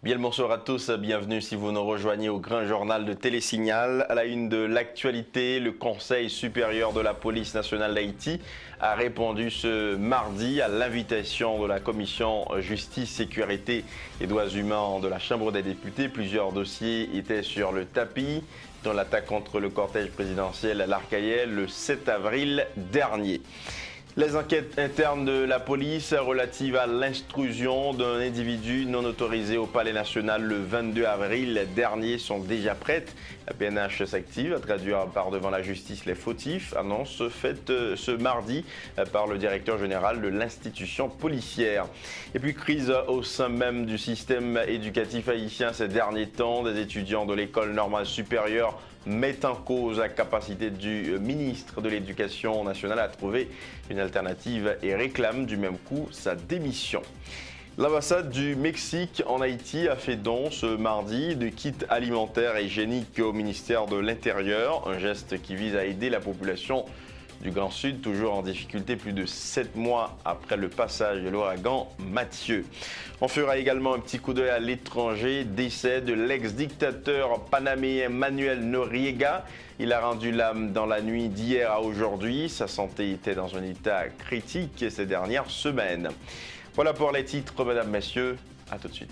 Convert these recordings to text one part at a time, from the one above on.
Bien le bonsoir à tous, bienvenue si vous nous rejoignez au Grand Journal de Télésignal. À la une de l'actualité, le Conseil supérieur de la police nationale d'Haïti a répondu ce mardi à l'invitation de la Commission Justice, Sécurité et Droits Humains de la Chambre des députés. Plusieurs dossiers étaient sur le tapis, dont l'attaque contre le cortège présidentiel à l'Arcaïel le 7 avril dernier. Les enquêtes internes de la police relatives à l'intrusion d'un individu non autorisé au Palais national le 22 avril dernier sont déjà prêtes. La PNH s'active à traduire par devant la justice les fautifs, annonce faite ce mardi par le directeur général de l'institution policière. Et puis crise au sein même du système éducatif haïtien ces derniers temps. Des étudiants de l'école normale supérieure mettent en cause la capacité du ministre de l'Éducation nationale à trouver une alternative et réclament du même coup sa démission. L'ambassade du Mexique en Haïti a fait don ce mardi de kits alimentaires et hygiéniques au ministère de l'Intérieur, un geste qui vise à aider la population du Grand Sud, toujours en difficulté plus de 7 mois après le passage de l'ouragan Mathieu. On fera également un petit coup d'œil à l'étranger, décès de l'ex-dictateur panaméen Manuel Noriega. Il a rendu l'âme dans la nuit d'hier à aujourd'hui. Sa santé était dans un état critique ces dernières semaines. Voilà pour les titres, mesdames, messieurs. À tout de suite.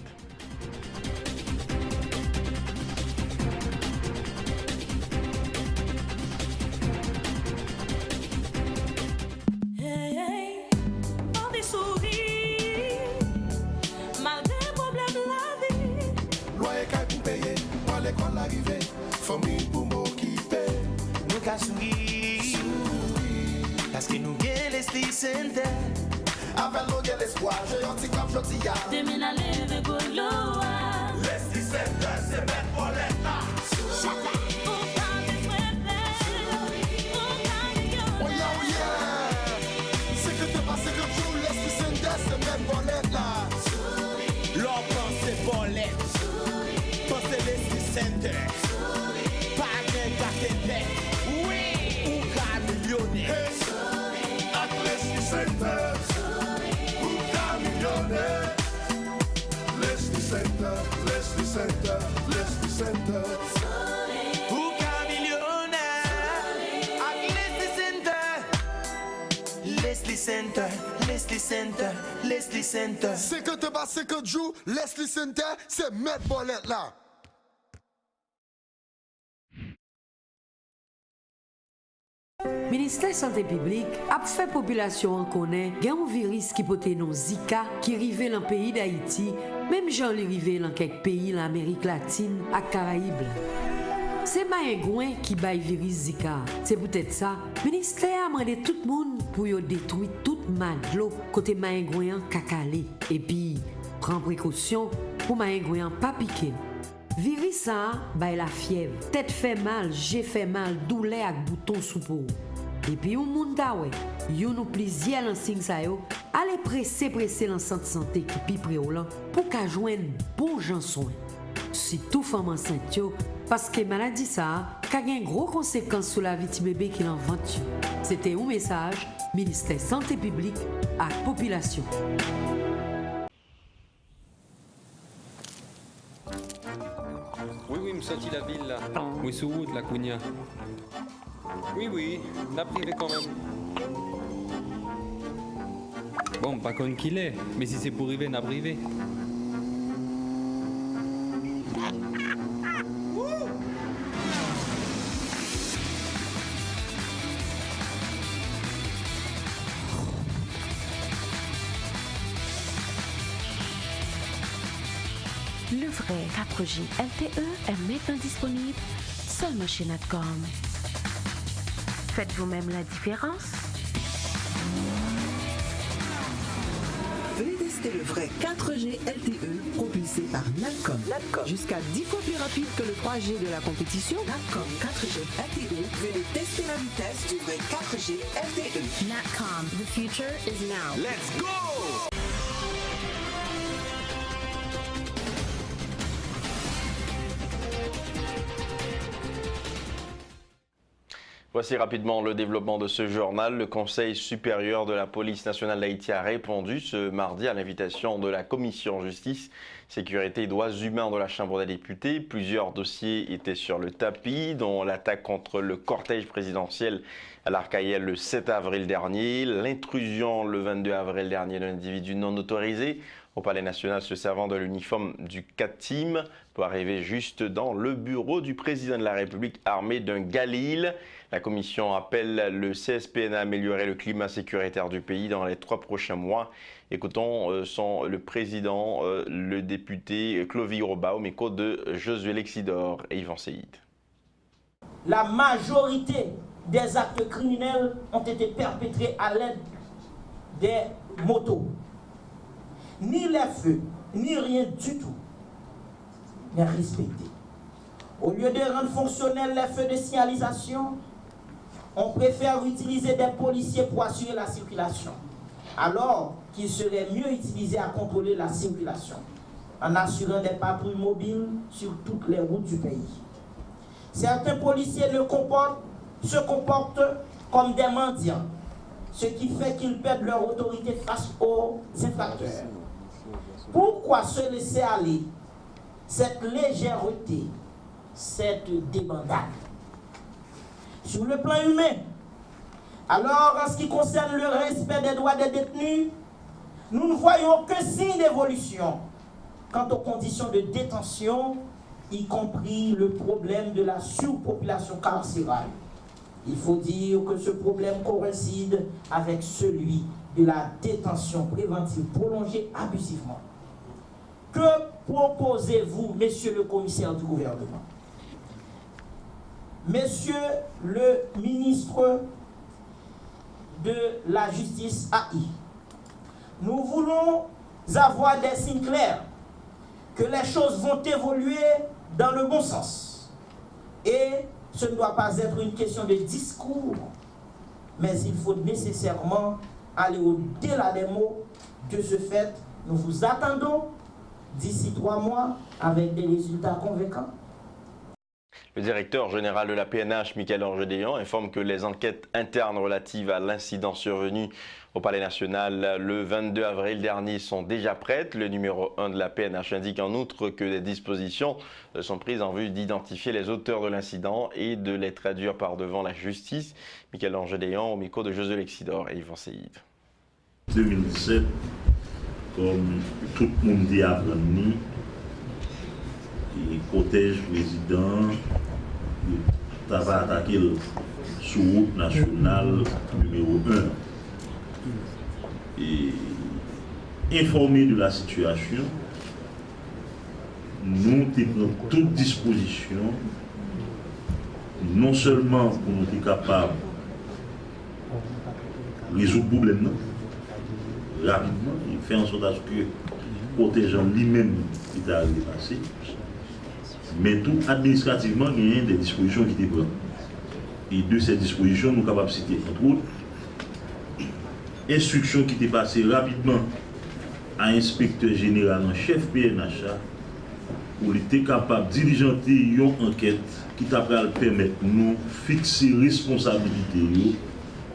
Parce que nous gagnons Leslie Center. Avec l'eau de l'espoir, j'ai un petit cap jodi ya. Demain à lever goloa. Leslie Center, c'est mettre pour l'État. Oh yeah. C'est que t'es passé que tout Leslie Center, c'est mettre pour l'État. L'on pense bolette. Pense Leslie Center. Pas de café. Oui. Ou cas millionnaire. Avec Leslie Center. Leslie Center, Leslie Center, Leslie Center. Ou qu'un millionnaire. Avec Leslie Center. Leslie Center, Leslie Center, Leslie Center. C'est que te bats, c'est que joue, Leslie Center, c'est mettre bolette là. Ministère santé publique a fait population en connaît gen un virus qui pote non Zika qui rive dans le pays d'Haïti, même gens li rive dans quelques pays l'Amérique latine et Caraïbes. C'est maïngouin qui baille virus Zika. C'est peut-être ça. Ministère a demandé tout le monde pour yo détruire toute madlo côté maïngouin kakalé et puis prend précaution pour maïngouin pas piquer. Virus ça baille la fièvre, tête fait mal, j'ai fait mal, douleur avec bouton sous peau. Et puis, ou moun ta wè, yon nou plizye lan signe sa yo, allez presse lan centre santé qui pi prè ou lan pour ka jwenn bon jan soin. Si tout femme enceinte yo, parce que maladie ça, ka gen gros conséquences sur la vie ti bébé qui l'envante. C'était un message, ministère santé publique à population. Oui, me sorti la ville là. Oui, sous route, la Cugna. Oui, n'a privé quand même. Bon, pas con qu'il est, mais si c'est pour arriver, n'a privé. Le vrai 4G LTE est maintenant disponible seulement chez Natcom. Faites vous-même la différence. Venez tester le vrai 4G LTE propulsé par Natcom. Jusqu'à 10 fois plus rapide que le 3G de la compétition. Natcom 4G LTE. Venez tester la vitesse du vrai 4G LTE. Natcom, the future is now. Let's go! Voici rapidement le développement de ce journal. Le Conseil supérieur de la police nationale d'Haïti a répondu ce mardi à l'invitation de la Commission Justice, sécurité et droits humains de la Chambre des députés. Plusieurs dossiers étaient sur le tapis, dont l'attaque contre le cortège présidentiel à l'Arc-en-Ciel le 7 avril dernier, l'intrusion le 22 avril dernier d'un individu non autorisé au Palais national se servant de l'uniforme du CATIM pour arriver juste dans le bureau du président de la République armé d'un Galil. La commission appelle le CSPN à améliorer le climat sécuritaire du pays dans les 3 prochains mois. Écoutons le président, le député Clovis Roba au micro de Josué Lexidor et Yvan Seyid. La majorité des actes criminels ont été perpétrés à l'aide des motos. Ni les feux, ni rien du tout n'est respecté. Au lieu de rendre fonctionnels les feux de signalisation, on préfère utiliser des policiers pour assurer la circulation, alors qu'il serait mieux utilisé à contrôler la circulation, en assurant des patrouilles mobiles sur toutes les routes du pays. Certains policiers se comportent comme des mendiants, ce qui fait qu'ils perdent leur autorité face aux infracteurs. Pourquoi se laisser aller cette légèreté, cette débandade? Sur le plan humain, alors en ce qui concerne le respect des droits des détenus, nous ne voyons aucun signe d'évolution quant aux conditions de détention, y compris le problème de la surpopulation carcérale. Il faut dire que ce problème coïncide avec celui de la détention préventive prolongée abusivement. Que proposez-vous, monsieur le commissaire du gouvernement, monsieur le ministre de la Justice AI? Nous voulons avoir des signes clairs que les choses vont évoluer dans le bon sens. Et ce ne doit pas être une question de discours, mais il faut nécessairement aller au-delà des mots. De ce fait, nous vous attendons d'ici 3 mois avec des résultats convaincants. Le directeur général de la PNH, Michel-Ange Déon, informe que les enquêtes internes relatives à l'incident survenu au Palais national le 22 avril dernier sont déjà prêtes. Le numéro 1 de la PNH indique en outre que des dispositions sont prises en vue d'identifier les auteurs de l'incident et de les traduire par devant la justice. Michel-Ange Déon au micro de Josué Lexidor et Yvan Seyid. 2017, comme tout le monde dit à Brani, le cortège président va attaquer sur route nationale numéro 1. Et informé de la situation, nous prenons toute disposition, non seulement pour nous être capables de résoudre le problème rapidement, et faire en sorte que le protégeant lui-même est arrivé à passer, mais tout administrativement, il y a des dispositions qui étaient prises. Et de ces dispositions, nous sommes capables de citer, entre autres, instruction qui était passée rapidement à l'inspecteur général en chef PNH pour être capable de diligenter une enquête qui t'a permettre de nous fixer responsabilité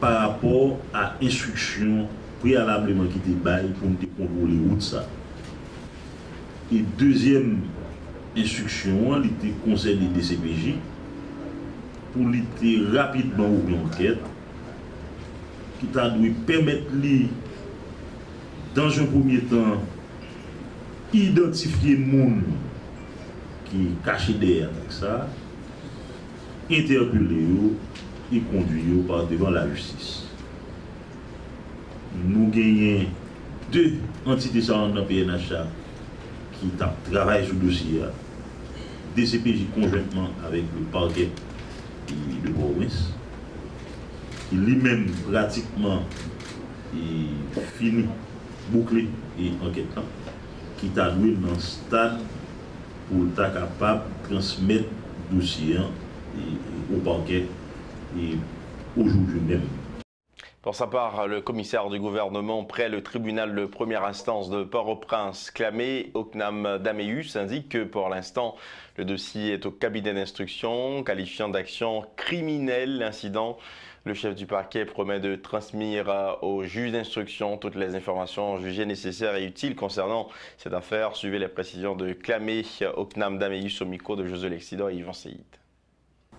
par rapport à l'instruction préalablement qui était baille pour nous contrôler route ça. Et deuxième instruction, elle était conseil des DCPJ pour lutter rapidement ouvrir enquête qui t'a dû permettre dans un premier temps identifier les gens qui cachent derrière ça, interpeller eux et conduire par devant la justice. Nous gagnons 2 entités dans le PNH qui travaillent sur le dossier, DCPJ conjointement avec le parquet de Port-au-Prince, qui lui-même pratiquement est fini, bouclé et enquête, qui t'a doué dans le stade pour être capable de transmettre le dossier au parquet et aujourd'hui même. Pour sa part, le commissaire du gouvernement près le tribunal de première instance de Port-au-Prince, Clamé Oknam Dameus, indique que pour l'instant, le dossier est au cabinet d'instruction, qualifiant d'action criminelle l'incident. Le chef du parquet promet de transmettre au juge d'instruction toutes les informations jugées nécessaires et utiles concernant cette affaire. Suivez les précisions de Clamé Oknam Dameus au micro de José Lexidor et Yvan Seyid.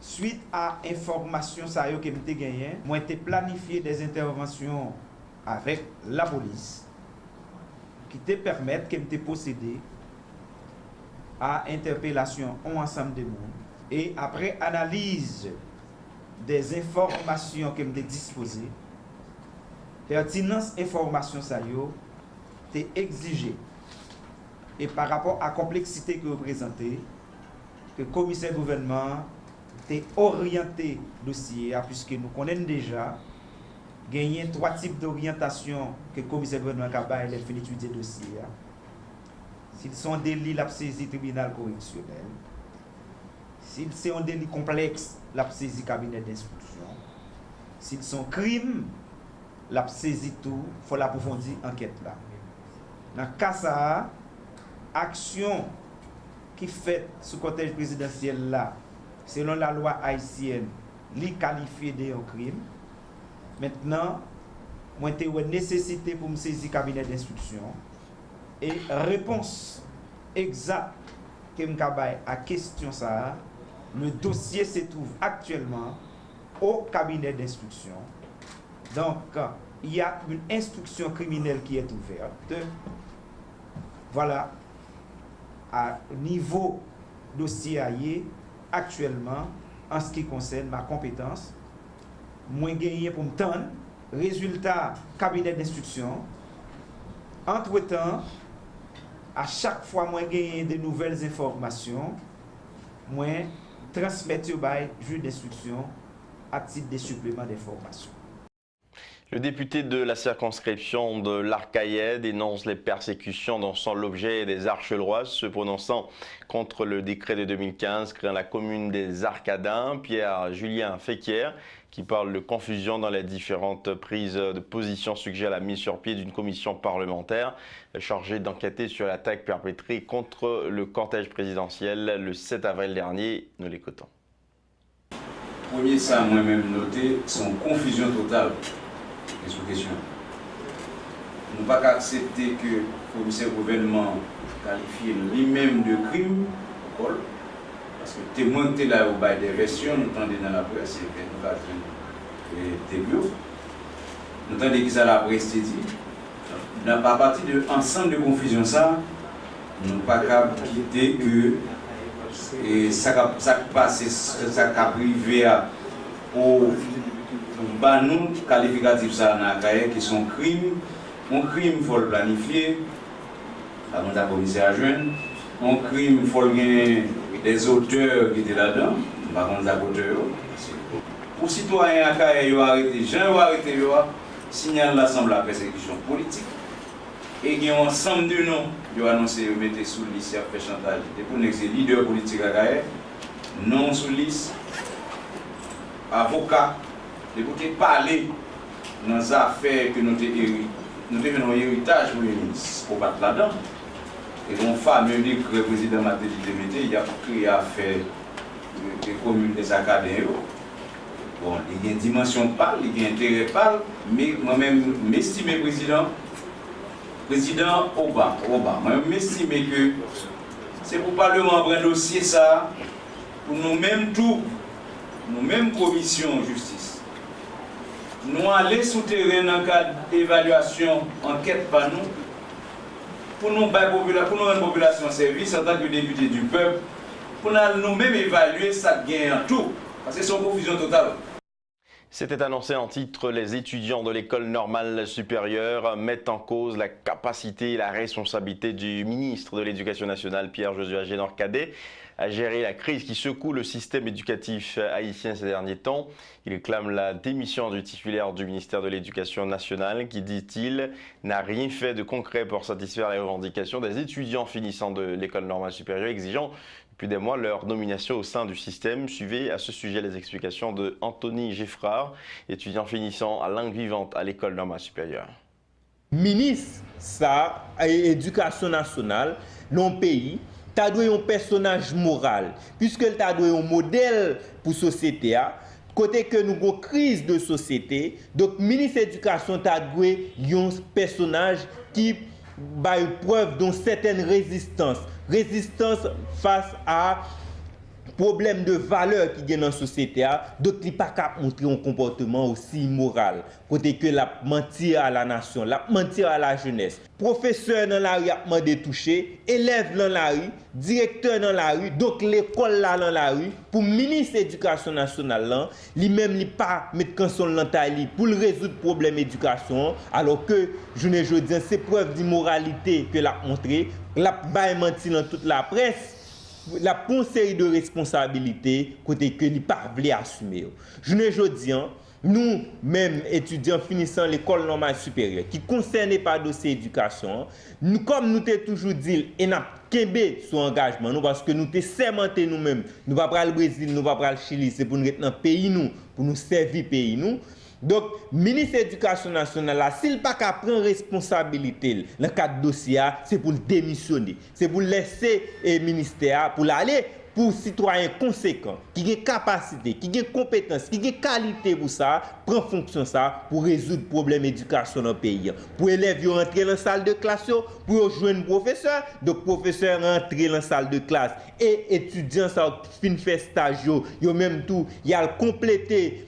Suite à information ça yo que m'te gagné, moi été planifié des interventions avec la police qui te permettent que m'te procéder à interpellation en ensemble de monde et après analyse des informations que m'te disposé, pertinence information ça yo t'est exigé et par rapport à la complexité que vous présentez, que le commissaire gouvernement orienté dossier puisque nous connaissons déjà gagner 3 types d'orientation que le commissaire gouvernement Kabay a fait étudier dossier. S'ils sont délits, la saisie tribunal correctionnel. S'ils sont un délit complexe, la saisie cabinet d'instruction. S'ils sont crimes, la saisie tout, il faut l'approfondir enquête là. Dans le cas ça, action qui fait sous cortège présidentiel là, selon la loi haïtienne, li qualifié de un crime. Maintenant, moi j'ai une nécessité pour me saisir cabinet d'instruction et réponse exacte que me kabay à question ça, le dossier se trouve actuellement au cabinet d'instruction. Donc, il y a une instruction criminelle qui est ouverte. Voilà, à niveau dossier aillé, actuellement, en ce qui concerne ma compétence, moi gagné pour me tendre, résultat cabinet d'instruction. Entre-temps, à chaque fois moi gagné de nouvelles informations, moi transmettre au juge d'instruction à titre de supplément d'information. Le député de la circonscription de l'Arcaïe dénonce les persécutions dont sont l'objet des Archelois, se prononçant contre le décret de 2015 créant la commune des Arcadins. Pierre-Julien Féquière, qui parle de confusion dans les différentes prises de position, suggère la mise sur pied d'une commission parlementaire chargée d'enquêter sur l'attaque perpétrée contre le cortège présidentiel le 7 avril dernier. Nous l'écoutons. Premier, ça moi-même noté, c'est une confusion totale. Sous question. Nous ne pouvons pas accepter que le commissaire gouvernement qualifie lui-même de crime, parce que témoin qui est là au bail des versions, nous entendons dans la presse, et nous entendons que ça la presse dit. À partir de l'ensemble de confusion, ça, nous ne pouvons pas quitter que et ça passe, ça privé au nous qualificatif ça qui sont crimes. Un crime il faut le planifier avant la commissaire à joindre. Un crime il faut des auteurs qui étaient là-dedans. Avant la auteurs. Pour citoyens à Kaye arrêté, gens arrêté signale l'assemblée la persécution politique. Et il y a un ensemble de noms qui ont annoncé qu'ils mettaient sous liste et fait chantage. Et pour nous, c'est leader politique à Kaye, non sous liste, avocat. De pouvoir parler dans les affaires que nous avons un héritage pour le ministre, pour battre là-dedans. Et mon fameux livre que le président m'a dit, il a créé l'affaire des communes des Acadiens. Bon, il y a une dimension de parle, il y a un intérêt de parle, mais moi-même, m'estime président Obama, moi-même m'estime que c'est pour le Parlement prendre un dossier ça, pour nous-mêmes tout, nous-mêmes commission justice. Nous allons souterrain dans le cadre d'évaluation, enquête par nous, pour nous rendre la population service en tant que député du peuple, pour nous-mêmes évaluer ça gain en tout, parce que c'est une confusion totale. C'était annoncé en titre, les étudiants de l'école normale supérieure mettent en cause la capacité et la responsabilité du ministre de l'Éducation nationale, Pierre-Josué Agénor-Cadet, à gérer la crise qui secoue le système éducatif haïtien ces derniers temps. Il clame la démission du titulaire du ministère de l'Éducation nationale qui, dit-il, n'a rien fait de concret pour satisfaire les revendications des étudiants finissant de l'école normale supérieure, exigeant plus d'un mois leur nomination au sein du système. Suivez à ce sujet les explications de Anthony Geffrard, étudiant finissant à langue vivante à l'école normale supérieure. Ministre, ça, éducation nationale, non pays, tu as un personnage moral, puisque tu as un modèle pour la société. Côté que nous avons une crise de société, donc ministre de l'Éducation tu as un personnage qui a une preuve d'une certaine résistance face à problème de valeur qui est dans la société, donc il n'est pas capable de montrer un comportement aussi immoral. Côté que la mentir à la nation, la mentir à la jeunesse. Professeur dans la rue a demandé toucher, élève dans la rue, directeur dans la rue, donc l'école là dans la rue, pour le ministre de l'Éducation nationale, lui-même il pas mettre canson dans pour résoudre le problème d'éducation, alors que je ne dis c'est preuve d'immoralité que l'a montré, l'a pas menti dans toute la presse. La bonne série de responsabilités côté que nous pas voulu assumer. Je ne dis nous même étudiants finissant l'école normale supérieure qui concernés par dossier éducation, nous comme nous t'ai toujours dit et n'a kembe sur engagement nous parce que nous t'ai sermenté nous-mêmes. Nous pas pour le Brésil, nous pas pour le Chili, c'est pour nous être dans pays nous, pour nous servir pays nous. Donc, ministre de l'Éducation nationale, s'il n'a pas qu'à prendre responsabilité dans le cadre de dossier, c'est pour le démissionner. C'est pour laisser le ministère pour aller pour citoyens conséquents, qui ont capacité, qui ont compétence, qui ont qualité pour ça, prendre fonction ça pour résoudre le problème d'éducation dans le pays. Pour élèves rentrer dans la salle de classe, pour joindre professeur, donc professeur rentrer dans la salle de classe et étudiants ça fin fait stage, yo même tout, il a complété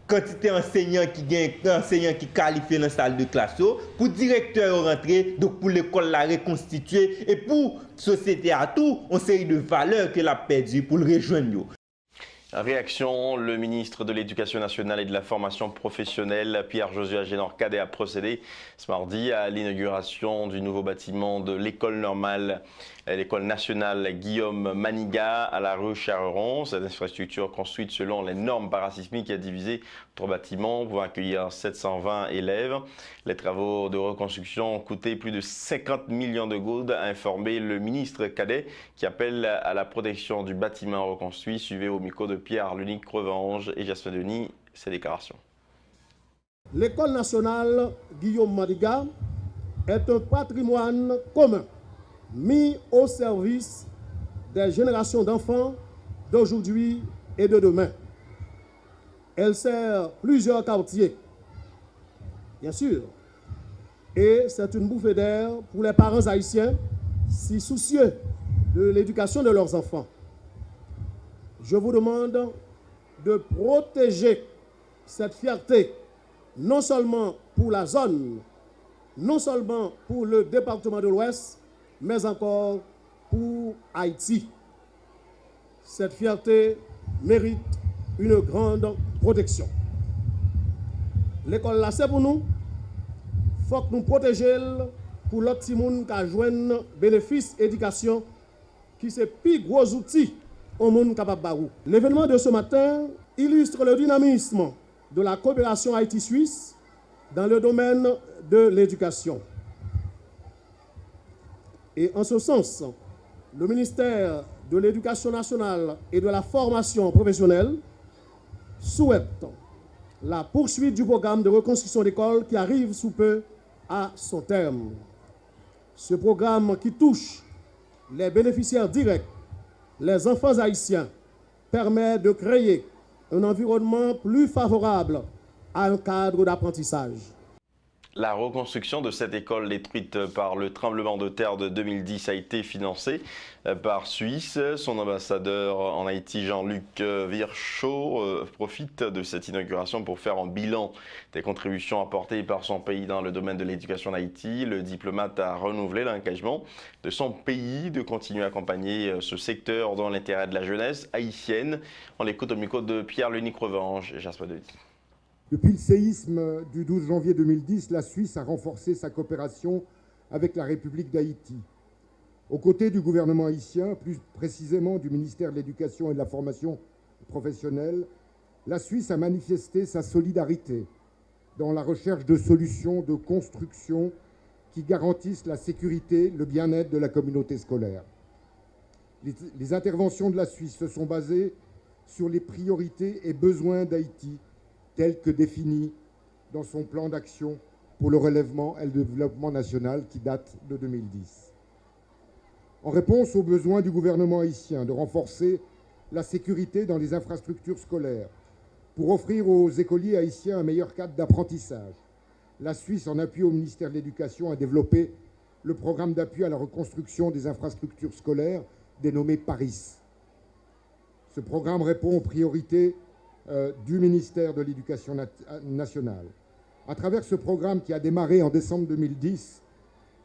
quantité d'enseignants qui qualifient dans la salle de classe, pour directeur rentrer, donc pour l'école la reconstituer et pour la société à tout, une série de valeurs qu'elle a perdues pour le rejoindre. Réaction, le ministre de l'Éducation nationale et de la formation professionnelle, Pierre-Josué Agénor-Cadet, a procédé ce mardi à l'inauguration du nouveau bâtiment de l'école normale, l'école nationale Guillaume Manigat à la rue Charron. Cette infrastructure construite selon les normes parasismiques a divisé 3 bâtiments pour accueillir 720 élèves. Les travaux de reconstruction ont coûté plus de 50 millions de goudes, a informé le ministre Cadet qui appelle à la protection du bâtiment reconstruit. Suivez au micro de Pierre-Luc Crevange et Jasmin Denis ces déclarations. L'école nationale Guillaume Manigat est un patrimoine commun mis au service des générations d'enfants d'aujourd'hui et de demain. Elle sert plusieurs quartiers, bien sûr, et c'est une bouffée d'air pour les parents haïtiens si soucieux de l'éducation de leurs enfants. Je vous demande de protéger cette fierté, non seulement pour la zone, non seulement pour le département de l'Ouest, mais encore pour Haïti. Cette fierté mérite une grande protection. L'école là, c'est pour nous. Il faut que nous protégions pour l'autre petit monde qui a joué bénéfice éducation, qui c'est le plus gros outil au monde capable de. L'événement de ce matin illustre le dynamisme de la coopération Haïti-Suisse dans le domaine de l'éducation. Et en ce sens, le ministère de l'Éducation nationale et de la formation professionnelle souhaite la poursuite du programme de reconstruction d'écoles qui arrive sous peu à son terme. Ce programme qui touche les bénéficiaires directs, les enfants haïtiens, permet de créer un environnement plus favorable à un cadre d'apprentissage. La reconstruction de cette école détruite par le tremblement de terre de 2010 a été financée par Suisse. Son ambassadeur en Haïti, Jean-Luc Virchaud, profite de cette inauguration pour faire un bilan des contributions apportées par son pays dans le domaine de l'éducation en Haïti. Le diplomate a renouvelé l'engagement de son pays de continuer à accompagner ce secteur dans l'intérêt de la jeunesse haïtienne. On l'écoute au micro de Pierre-Luc Crevange et Jasmin Denis. Depuis le séisme du 12 janvier 2010, la Suisse a renforcé sa coopération avec la République d'Haïti. Aux côtés du gouvernement haïtien, plus précisément du ministère de l'Éducation et de la Formation professionnelle, la Suisse a manifesté sa solidarité dans la recherche de solutions de construction qui garantissent la sécurité, le bien-être de la communauté scolaire. Les interventions de la Suisse se sont basées sur les priorités et besoins d'Haïti tels que définis dans son plan d'action pour le relèvement et le développement national qui date de 2010. En réponse aux besoins du gouvernement haïtien de renforcer la sécurité dans les infrastructures scolaires pour offrir aux écoliers haïtiens un meilleur cadre d'apprentissage, la Suisse, en appui au ministère de l'Éducation, a développé le programme d'appui à la reconstruction des infrastructures scolaires dénommé PARIS. Ce programme répond aux priorités du ministère de l'Éducation nationale. À travers ce programme qui a démarré en décembre 2010,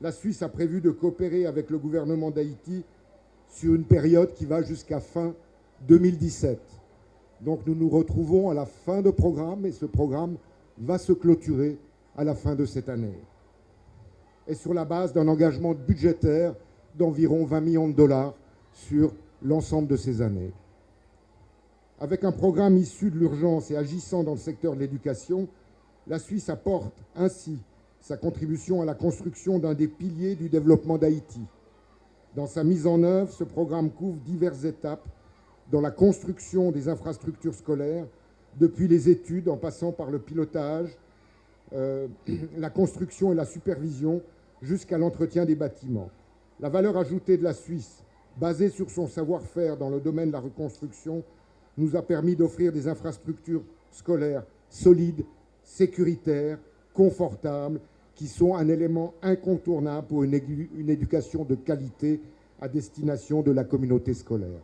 la Suisse a prévu de coopérer avec le gouvernement d'Haïti sur une période qui va jusqu'à fin 2017. Donc nous nous retrouvons à la fin de programme et ce programme va se clôturer à la fin de cette année. Et sur la base d'un engagement budgétaire d'environ 20 millions de dollars sur l'ensemble de ces années. Avec un programme issu de l'urgence et agissant dans le secteur de l'éducation, la Suisse apporte ainsi sa contribution à la construction d'un des piliers du développement d'Haïti. Dans sa mise en œuvre, ce programme couvre diverses étapes dans la construction des infrastructures scolaires, depuis les études en passant par le pilotage, la construction et la supervision, jusqu'à l'entretien des bâtiments. La valeur ajoutée de la Suisse, basée sur son savoir-faire dans le domaine de la reconstruction, nous a permis d'offrir des infrastructures scolaires solides, sécuritaires, confortables, qui sont un élément incontournable pour une éducation de qualité à destination de la communauté scolaire.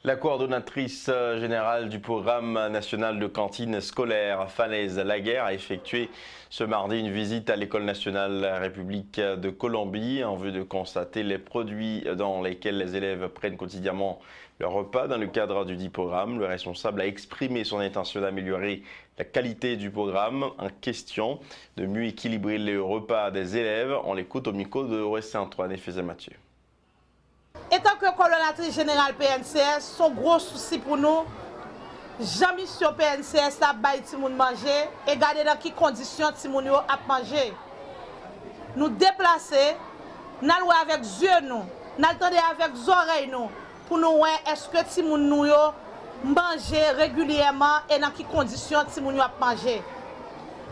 La coordonnatrice générale du programme national de cantine scolaire, Falaise Laguerre, a effectué ce mardi une visite à l'École nationale République de Colombie en vue de constater les produits dans lesquels les élèves prennent quotidiennement leur repas dans le cadre du dit programme. Le responsable a exprimé son intention d'améliorer la qualité du programme en question, de mieux équilibrer les repas des élèves. On l'écoute au micro de OS103, Néphésé Mathieu. Étant que coordonnatrice générale PNCS, son gros souci pour nous, jamais sur PNCS la baille Timoun manger et garder dans quelles conditions Timoun yo a manger. Nous déplacer, nous allons avec yeux nous, nous attendons avec oreilles nous, pour nous voir est-ce que Timoun nous yo manger régulièrement et dans quelles conditions Timoun yo a manger.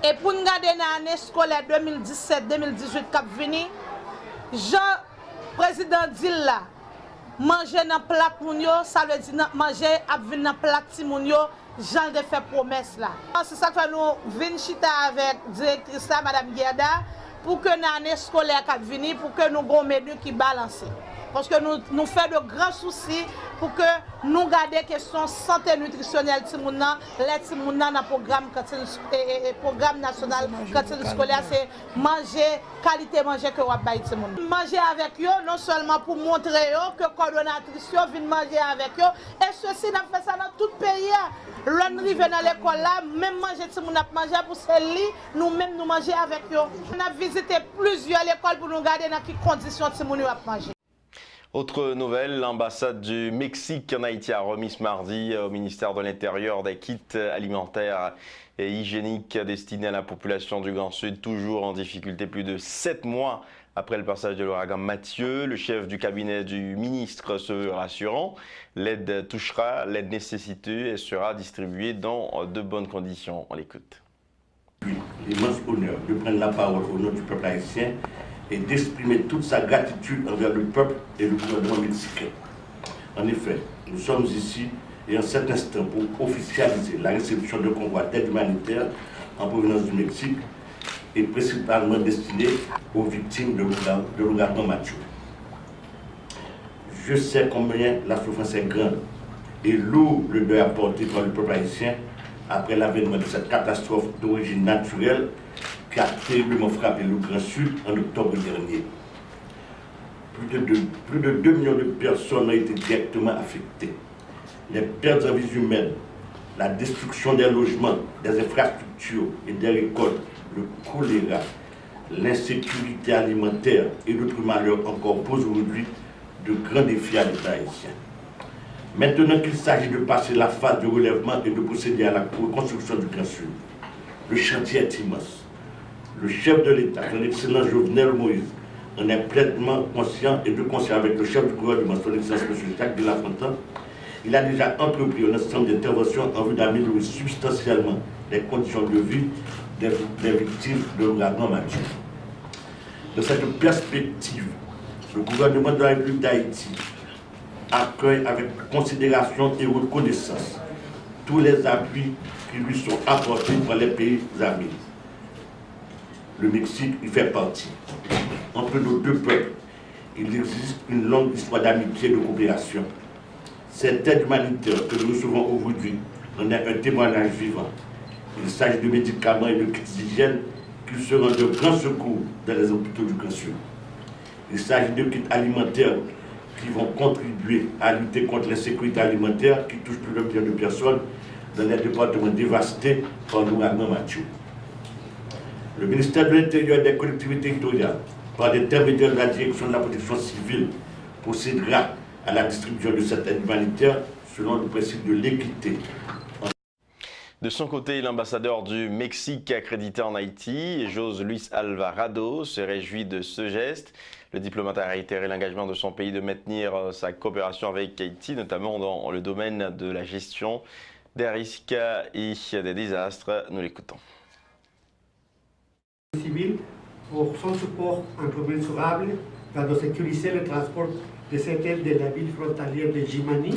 Et pour nous garder dans l'année scolaire 2017-2018 qui vient, Jean président dit là, manger dans plat moun yo, ça veut dire manger à venir dans plat ti moun yo, Jean de fait promesse là. C'est ça que nous venons chita avec directrice là, madame Guerda, pour que l'année scolaire qui venir, pour que nous ayons un menu qui balance. Parce que nous faisons de grands soucis pour que nous gardions la question santé nutritionnelle de le programme national cantine scolaire, c'est manger, qualité manger que vous avez. Manger avec eux, non seulement pour montrer que la coordonnatrice vient manger avec eux, et ceci, nous fait ça dans tout le pays. L'on arrive dans l'école là, même manger, si nous manger pour celle-là, nous-mêmes nous manger avec eux. On a visité plusieurs écoles pour nous garder dans quelles conditions nous manger. Autre nouvelle, l'ambassade du Mexique en Haïti a remis ce mardi au ministère de l'Intérieur des kits alimentaires et hygiéniques destinés à la population du Grand Sud, toujours en difficulté plus de 7 mois après le passage de l'ouragan Mathieu. Le chef du cabinet du ministre se veut rassurant. L'aide touchera l'aide nécessitée et sera distribuée dans de bonnes conditions. On l'écoute. L'immense honneur de prendre la parole au nom du peuple haïtien et d'exprimer toute sa gratitude envers le peuple et le gouvernement mexicain. En effet, nous sommes ici et en cet instant pour officialiser la réception de convois d'aide humanitaire en provenance du Mexique et principalement destinés aux victimes de l'ouragan Mathieu. Je sais combien la souffrance est grande et lourd le deuil apporté par le peuple haïtien après l'avènement de cette catastrophe d'origine naturelle qui a terriblement frappé le Grand Sud en octobre dernier. Plus de 2 millions de personnes ont été directement affectées. Les pertes en vies humaines, la destruction des logements, des infrastructures et des récoltes, le choléra, l'insécurité alimentaire et d'autres malheurs encore posent aujourd'hui de grands défis à l'État haïtien. Maintenant qu'il s'agit de passer la phase de relèvement et de procéder à la reconstruction du Grand Sud, le chantier est immense. Le chef de l'État, son excellence Jovenel Moïse, on est pleinement conscient et de concert avec le chef du gouvernement, son Excellence M. Jacques de La Fontaine. Il a déjà entrepris un ensemble d'interventions en vue d'améliorer substantiellement les conditions de vie des victimes de l'ouragan Mathieu. Dans cette perspective, le gouvernement de la République d'Haïti accueille avec considération et reconnaissance tous les appuis qui lui sont apportés par les pays amis. Le Mexique y fait partie. Entre nos deux peuples, il existe une longue histoire d'amitié et de coopération. Cette aide humanitaire que nous recevons aujourd'hui en est un témoignage vivant. Il s'agit de médicaments et de kits d'hygiène qui seront de grands secours dans les hôpitaux du Grand Sud. Il s'agit de kits alimentaires qui vont contribuer à lutter contre l'insécurité alimentaire qui touche plus de millions de personnes dans les départements dévastés par l'ouragan Mathieu. Le ministère de l'Intérieur et des collectivités territoriales, par l'intermédiaire de la direction de la protection civile, procédera à la distribution de cette aide humanitaire selon le principe de l'équité. De son côté, l'ambassadeur du Mexique accrédité en Haïti, José Luis Alvarado, se réjouit de ce geste. Le diplomate a réitéré l'engagement de son pays de maintenir sa coopération avec Haïti, notamment dans le domaine de la gestion des risques et des désastres. Nous l'écoutons. Civil pour son support incommensurable dans sécuriser le transport de cette aide de la ville frontalière de Jimani,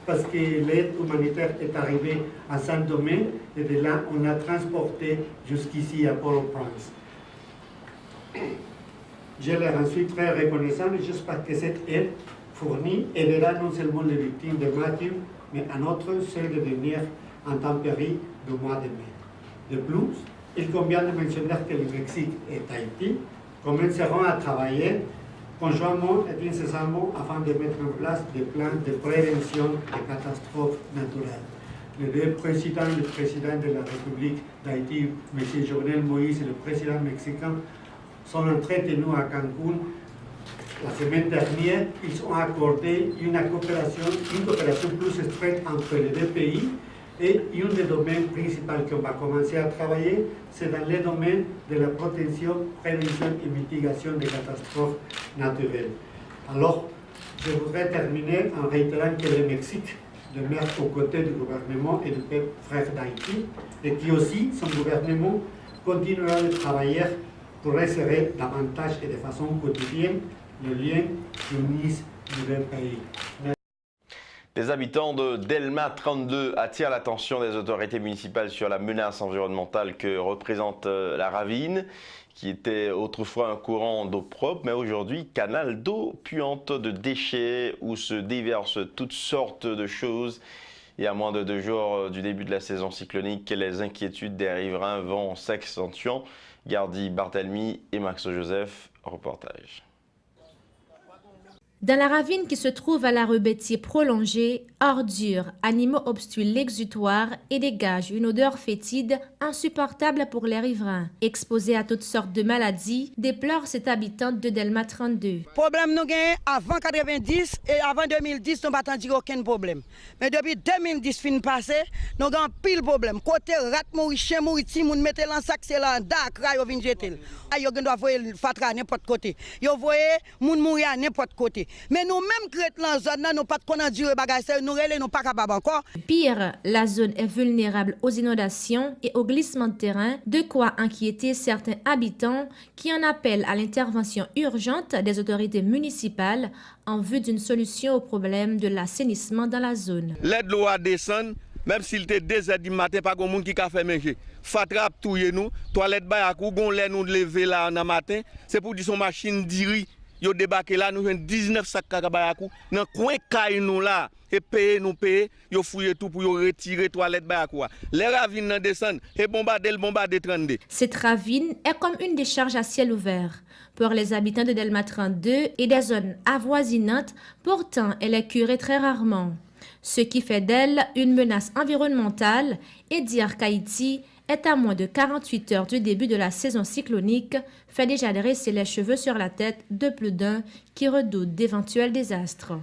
parce que l'aide humanitaire est arrivée à Saint-Domingue et de là on a transporté jusqu'ici à Port-au-Prince. Je leur en suis très reconnaissant juste parce que cette aide fournie aidera non seulement les victimes de Mathieu, mais à notre celle de venir en tempérie du mois de mai. De plus, il convient de mentionner que le Mexique et Haïti commenceront à travailler conjointement et incessamment afin de mettre en place des plans de prévention des catastrophes naturelles. Les deux présidents, le président de la République d'Haïti, M. Jovenel Moïse, et le président mexicain, sont entretenus à Cancun. La semaine dernière, ils ont accordé une coopération plus étroite entre les deux pays. Et un des domaines principaux qu'on va commencer à travailler, c'est dans le domaine de la protection, prévention et mitigation des catastrophes naturelles. Alors, je voudrais terminer en réitérant que le Mexique demeure aux côtés du gouvernement et du peuple frère d'Haïti, et qui aussi, son gouvernement, continuera de travailler pour resserrer davantage et de façon quotidienne le lien qui unissent les deux pays. Les habitants de Delma 32 attirent l'attention des autorités municipales sur la menace environnementale que représente la ravine, qui était autrefois un courant d'eau propre, mais aujourd'hui canal d'eau puante de déchets où se déversent toutes sortes de choses. Et à moins de 2 jours du début de la saison cyclonique, les inquiétudes des riverains vont s'accentuant. Gardi Barthelmy et Max Joseph, reportage. Dans la ravine qui se trouve à la rebêtier prolongée, ordures, animaux obstruent l'exutoire et dégagent une odeur fétide insupportable pour les riverains. Exposés à toutes sortes de maladies, déplore cette habitante de Delma 32. Problème nous gagnons avant 90 et avant 2010, nous n'avons pas entendu aucun problème. Mais depuis 2010 fin passé, nous avons pile problème. Côté rat mourir, chien mourir, si nous mettons dans sac, c'est là, d'accord, yo vinn jeter. Yo doit voir fatra à n'importe côté. Yo voyez moun mourir à n'importe côté. Mais nous-mêmes, créons la zone, nous pas de enduré bagage, nous ne pas capables encore. Pire, la zone est vulnérable aux inondations et aux glissements de terrain, de quoi inquiéter certains habitants qui en appellent à l'intervention urgente des autorités municipales en vue d'une solution au problème de l'assainissement dans la zone. L'aide l'eau à descendre, même s'il était 2h du matin, pas de monde qui a fait manger. Fatrap touye nous, toilette bayakou, gon lè nous lever là en matin, c'est pour dire son machine diri. Yo débarqué là, nous avons 19 sacs kakabayakou. Dans le coin caille nous là, et payer, yo fouiller tout pour yo retirer toilette bayakou. Les ravines descendent, et bombarder 32. Cette ravine est comme une décharge à ciel ouvert. Pour les habitants de Delma 32 et des zones avoisinantes, pourtant elle est curée très rarement. Ce qui fait d'elle une menace environnementale et dire qu'Haïti est à moins de 48 heures du début de la saison cyclonique, fait déjà dresser les cheveux sur la tête de plus d'un qui redoute d'éventuels désastres.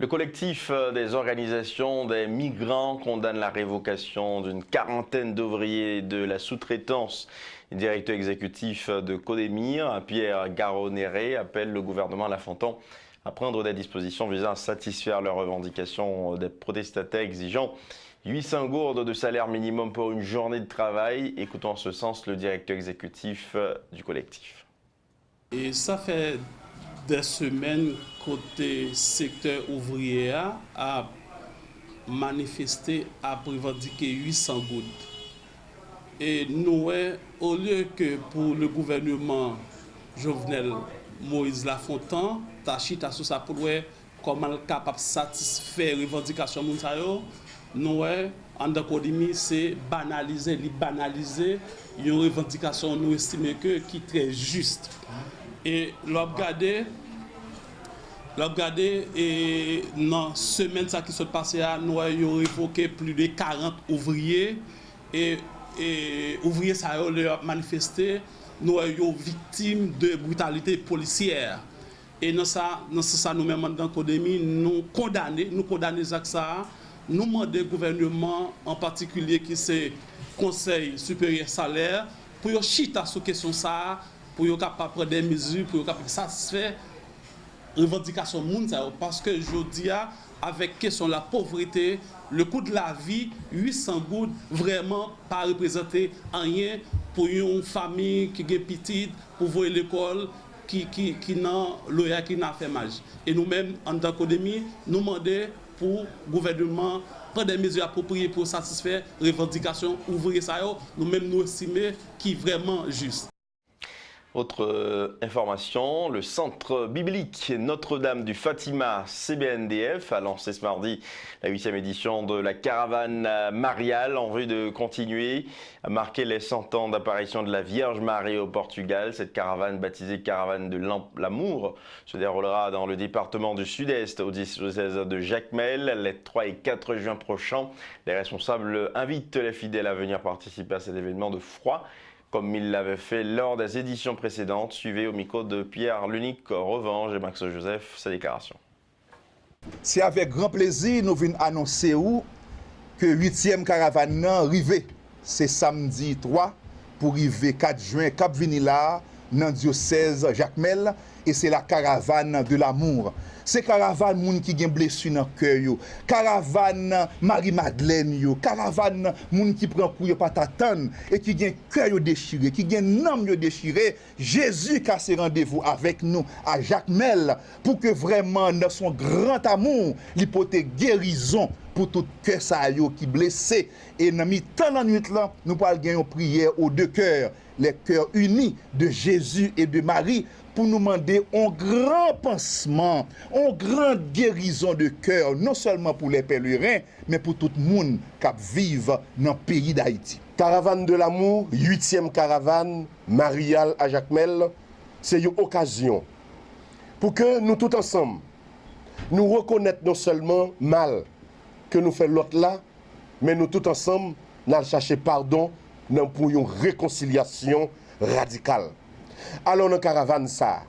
Le collectif des organisations des migrants condamne la révocation d'une quarantaine d'ouvriers de la sous-traitance. Le directeur exécutif de Codemir, Pierre Garonéré, appelle le gouvernement Lafontan à prendre des dispositions visant à satisfaire leurs revendications des protestataires exigeant 800 gourdes de salaire minimum pour une journée de travail. Écoutons en ce sens le directeur exécutif du collectif. Et ça fait des semaines côté secteur ouvrier a manifesté à revendiquer 800 gouttes. Et nous, au lieu que pour le gouvernement Jovenel Moïse Lafontan, tachita sous ça pour voir comment il est capable de satisfaire les revendications de nous, en Codemir, c'est banaliser une revendication nous estimons que qui est très juste. Et l'obgardé et dans la semaine qui s'est passée, nous avons révoqué plus de 40 ouvriers et ouvriers ça ont manifesté, nous avons victimes de brutalité policière. Et dans ça nous-mêmes dans Codemir, nous condamnons ça. Nous demandons au gouvernement, en particulier qui c'est Conseil supérieur salaire, pour chita sur question ça, pour être capable de prendre des mesures, pour être capable de satisfaire les revendications mondiales. Parce que je dis, avec question de la pauvreté, le coût de la vie, 800 gouttes, vraiment pas représenter rien pour une famille qui est petite, pour voir l'école, qui n'a fait mal. Et nous-mêmes, en tant qu'Codemir, nous demandons pour le gouvernement prendre des mesures appropriées pour satisfaire les revendications ouvrières. Nous-mêmes, nous estimons qui est vraiment juste. Autre information, le centre biblique Notre-Dame du Fatima CBNDF a lancé ce mardi la 8e édition de la caravane mariale en vue de continuer à marquer les 100 ans d'apparition de la Vierge Marie au Portugal. Cette caravane, baptisée Caravane de l'Amour, se déroulera dans le département du Sud-Est au diocèse de Jacmel les 3 et 4 juin prochains. Les responsables invitent les fidèles à venir participer à cet événement de foi, comme il l'avait fait lors des éditions précédentes. Suivez au micro de Pierre Lunique Revanche et Max Joseph sa déclaration. C'est avec grand plaisir nous venons annoncer que 8e caravane arrivé. C'est samedi 3 pour arriver 4 juin Cap Vinila dans le diocèse Jacmel et c'est la caravane de l'amour. C'est caravane moun qui gen blessure dans cœur yo, caravane Marie-Madeleine yo, caravane moun qui prend coup yo pas t'attendre et qui gen cœur yo déchiré, qui gen âme yo déchiré. Jésus qui a ses rendez-vous avec nous à Jacmel pour que vraiment dans son grand amour, il porte guérison pour tout cœur ça yo qui blessé et dans mi-temps la nuit là, nous parlons une prière aux deux cœurs, les cœurs unis de Jésus et de Marie, pour nous demander un grand pansement, une grande guérison de cœur, non seulement pour les pèlerins, mais pour tout le monde qui vit dans le pays d'Haïti. Caravane de l'amour, 8e caravane mariale à Jacmel, c'est une occasion pour que nous tous ensemble, nous reconnaissons non seulement mal que nous faisons l'autre là, mais nous tous ensemble, nous allons chercher pardon pour une réconciliation radicale. Alors dans la caravane, ça,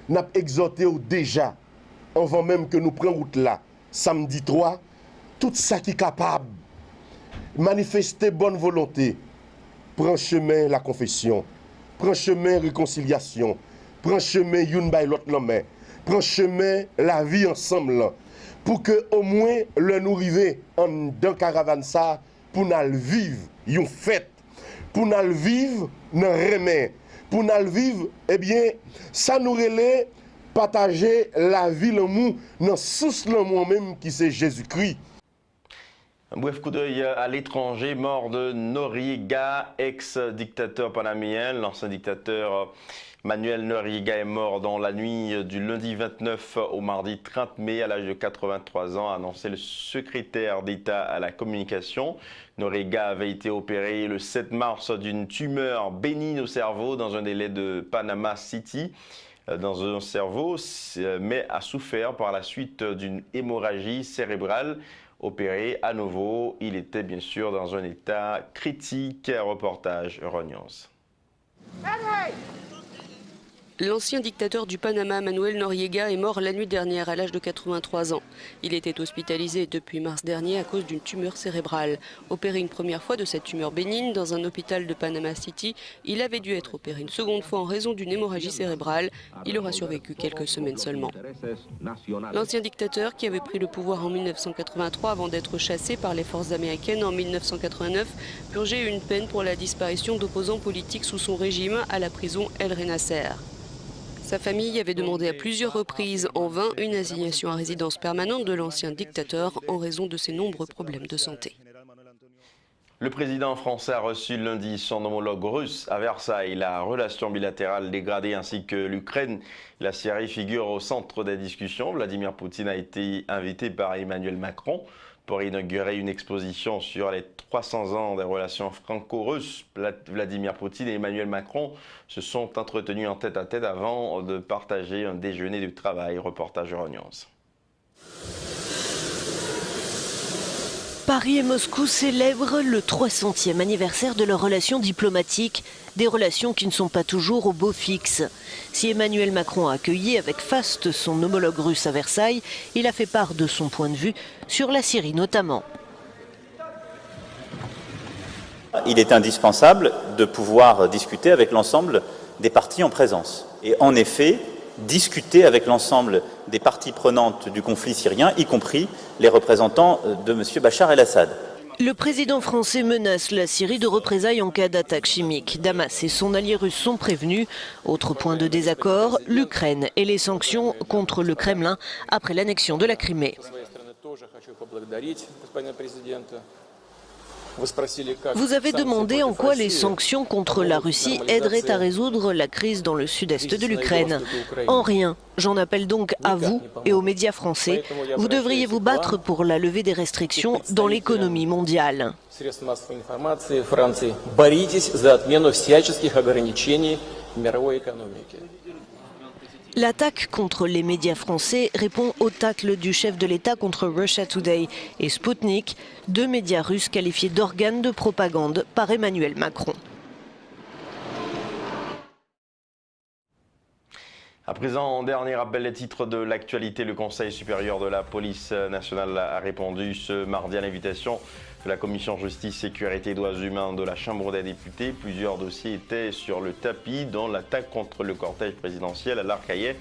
nous avons exhorté déjà, avant même que nous prenions route là, samedi 3, tout ça qui est capable de manifester bonne volonté, prend chemin la confession, prend chemin réconciliation, prend chemin une by l'autre la main, prend chemin la vie ensemble, pour que au moins le nous arriver dans la caravane, ça, pour nous vivre une fête, pour nous vivre dans le remède. Pour nous vivre, eh bien, ça nous relève partager la vie, l'amour, dans sous l'amour même qui c'est Jésus-Christ. Un bref coup d'œil à l'étranger, mort de Noriega, ex-dictateur panaméen. L'ancien dictateur Manuel Noriega est mort dans la nuit du lundi 29 au mardi 30 mai à l'âge de 83 ans, a annoncé le secrétaire d'État à la communication. Noriega avait été opéré le 7 mars d'une tumeur bénigne au cerveau dans un délai de Panama City, dans un cerveau, mais a souffert par la suite d'une hémorragie cérébrale. Opéré à nouveau, il était bien sûr dans un état critique. Reportage Euronews. L'ancien dictateur du Panama, Manuel Noriega, est mort la nuit dernière à l'âge de 83 ans. Il était hospitalisé depuis mars dernier à cause d'une tumeur cérébrale. Opéré une première fois de cette tumeur bénigne dans un hôpital de Panama City, il avait dû être opéré une seconde fois en raison d'une hémorragie cérébrale. Il aura survécu quelques semaines seulement. L'ancien dictateur, qui avait pris le pouvoir en 1983 avant d'être chassé par les forces américaines en 1989, purgeait une peine pour la disparition d'opposants politiques sous son régime à la prison El Renasser. Sa famille avait demandé à plusieurs reprises en vain une assignation à résidence permanente de l'ancien dictateur en raison de ses nombreux problèmes de santé. Le président français a reçu lundi son homologue russe à Versailles. La relation bilatérale dégradée ainsi que l'Ukraine, la Syrie figurent au centre des discussions. Vladimir Poutine a été invité par Emmanuel Macron pour inaugurer une exposition sur les 300 ans des relations franco-russes. Vladimir Poutine et Emmanuel Macron se sont entretenus en tête-à-tête avant de partager un déjeuner de travail. Reportage Euronews. Paris et Moscou célèbrent le 300e anniversaire de leurs relations diplomatiques, des relations qui ne sont pas toujours au beau fixe. Si Emmanuel Macron a accueilli avec faste son homologue russe à Versailles, il a fait part de son point de vue sur la Syrie notamment. Il est indispensable de pouvoir discuter avec l'ensemble des parties en présence. Et en effet, discuter avec l'ensemble des parties prenantes du conflit syrien, y compris les représentants de M. Bachar el-Assad. Le président français menace la Syrie de représailles en cas d'attaque chimique. Damas et son allié russe sont prévenus. Autre point de désaccord, l'Ukraine et les sanctions contre le Kremlin après l'annexion de la Crimée. Vous avez demandé en quoi les sanctions contre la Russie aideraient à résoudre la crise dans le sud-est de l'Ukraine. En rien. J'en appelle donc à vous et aux médias français. Vous devriez vous battre pour la levée des restrictions dans l'économie mondiale. L'attaque contre les médias français répond au tacle du chef de l'État contre Russia Today et Sputnik, deux médias russes qualifiés d'organes de propagande par Emmanuel Macron. À présent, dernier rappel des titres de l'actualité. Le Conseil supérieur de la police nationale a répondu ce mardi à l'invitation de la Commission justice, sécurité et droits humains de la Chambre des députés. Plusieurs dossiers étaient sur le tapis, dont l'attaque contre le cortège présidentiel à l'Arcaillet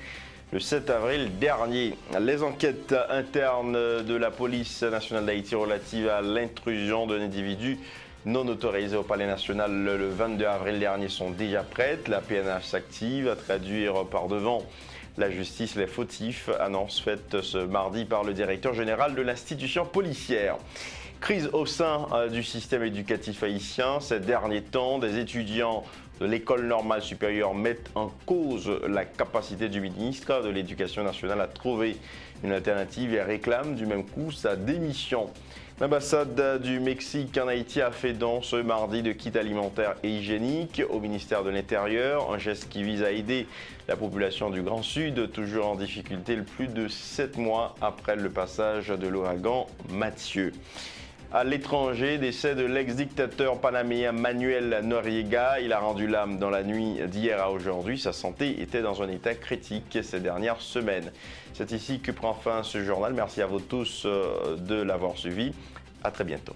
le 7 avril dernier. Les enquêtes internes de la police nationale d'Haïti relatives à l'intrusion d'un individu non autorisé au Palais national le 22 avril dernier sont déjà prêtes. La PNH s'active à traduire par devant la justice les fautifs, annonce faite ce mardi par le directeur général de l'institution policière. Crise au sein du système éducatif haïtien. Ces derniers temps, des étudiants de l'école normale supérieure mettent en cause la capacité du ministre de l'Éducation nationale à trouver une alternative et réclament du même coup sa démission. L'ambassade du Mexique en Haïti a fait don ce mardi de kits alimentaires et hygiéniques au ministère de l'Intérieur, un geste qui vise à aider la population du Grand Sud, toujours en difficulté plus de 7 mois après le passage de l'ouragan Mathieu. À l'étranger, décès de l'ex-dictateur panaméen Manuel Noriega. Il a rendu l'âme dans la nuit d'hier à aujourd'hui. Sa santé était dans un état critique ces dernières semaines. C'est ici que prend fin ce journal. Merci à vous tous de l'avoir suivi. À très bientôt.